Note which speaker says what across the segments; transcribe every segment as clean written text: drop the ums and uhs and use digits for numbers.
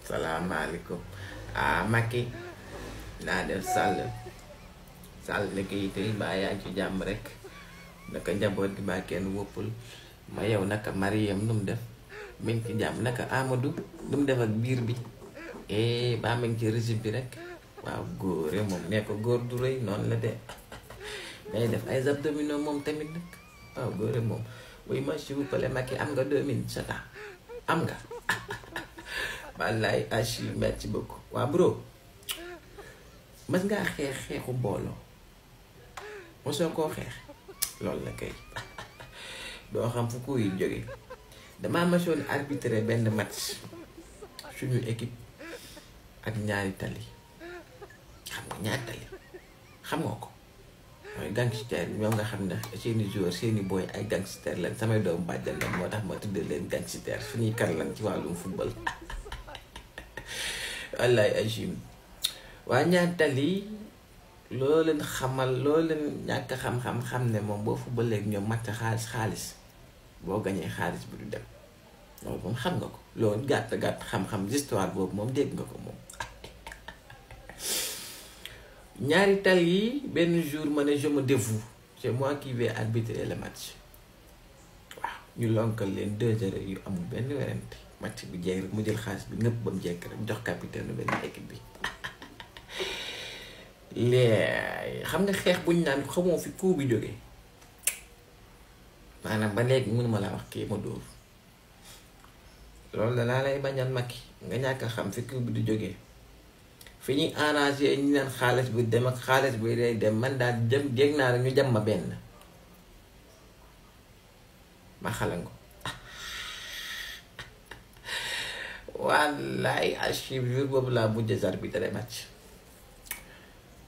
Speaker 1: salaamaaleykum Macky naa def Sall naka yi tey baa yaa ngi ci jàmm rek naka njaboot gi baa kenn woppul ma yow naka Mariam nu mu def mi ngi ci jàmm naka Amadou nu mu def ak biir bi baa ma ngi ci régime bi rek waaw góore moom nee ko góor du rëy noonu la de day def ay abdominaux moom tamit nag waaw góore moom oui ma s'il vous plaît Macky am nga 2 minutes sa temps am nga wallaay achi merci beaucoup waa bro mas ngaa xeexu booloo mosoo koo xeex loolu la kay doo xam fu kuy jóge damaa masoon arbitré benn match suñu équipe ak ñaari tali xam nga ñaari tali xam nga ko mooy gangster ñoom nga xam ne seeni joueur seeni booy ay gangster lañ samay doomu bàjjan lañ moo tax ma tuddee leen gangster suñuy kar lañ ci wàllum football wallaay agim waa ñaari tali loo leen xamal loo leen ñàkk xam-xam ne moom boo footballee ak ñoom match xaalis boo gañee xaalis bi du dem loolu moom xam nga ko loolu gàtt xam-xam histoire boobu moom dégg nga ko moom ñaari tali yi benn jour ma ne je me dévoue c'est moi qui vais arbitrer le match waaw ñu lonkal leen 2-0 yu amul benn werante match bi jeex rek mu jël xaalis bi ñëpp ba mu jekk rek jox capitaine benn équipe bi léegi xam nga xeex buñ naan xamoo fi coup bi jógee maanaam ba léegi mënuma laa wax kii ma dóor loolu da laa lay bañal Macky nga ñàkk a xam fi coup bi du jógee fi ñuy arrangé ñu naan xaalis bi dem ak xaalis bi day dem man daal jëm dégg naa rek ñu jam ma benn ma xalango wallaay archive jour boobu laa mujjee arbitré match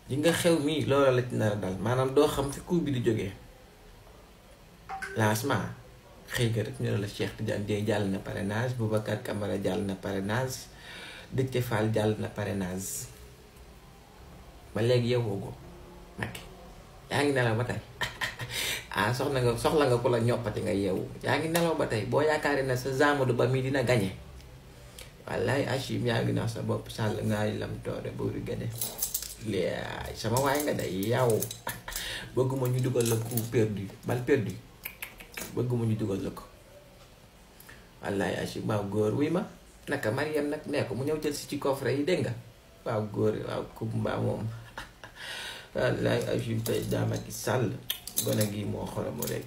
Speaker 1: li nga xew mii loolu la ci nar a dal maanaam doo xam fi coup bi di jógee lancement xëy nga rek ñu ne la Cheikh Tidiane Dièye jàll na parrainage Boubacar Camara jàll na parrainage Déthié Fall jàll na parrainage ba léegi yeewoo ko Macky yaa ngi nelaw ba tey soxla nga ku la ñoppati nga yeewu yaa ngi nelaw ba tey boo yaakaaree ne sa Amadou Ba mii dina gañe wallaay Achim yaa ngi nax sa bopp sàll ngaay lam toore buuri gade léegi sama waay nga day yow bëgguma ñu dugal la coup perdu bal perdu bëgguma ñu dugal la ko wallaay Achim waaw góor wi ma naka Mariam nag nee ko mu ñëw jël si ci coffre yi dégg nga waaw góor waaw Kumba moom wallaay Achim tey daa Macky Sall gone gi moo xoromu rek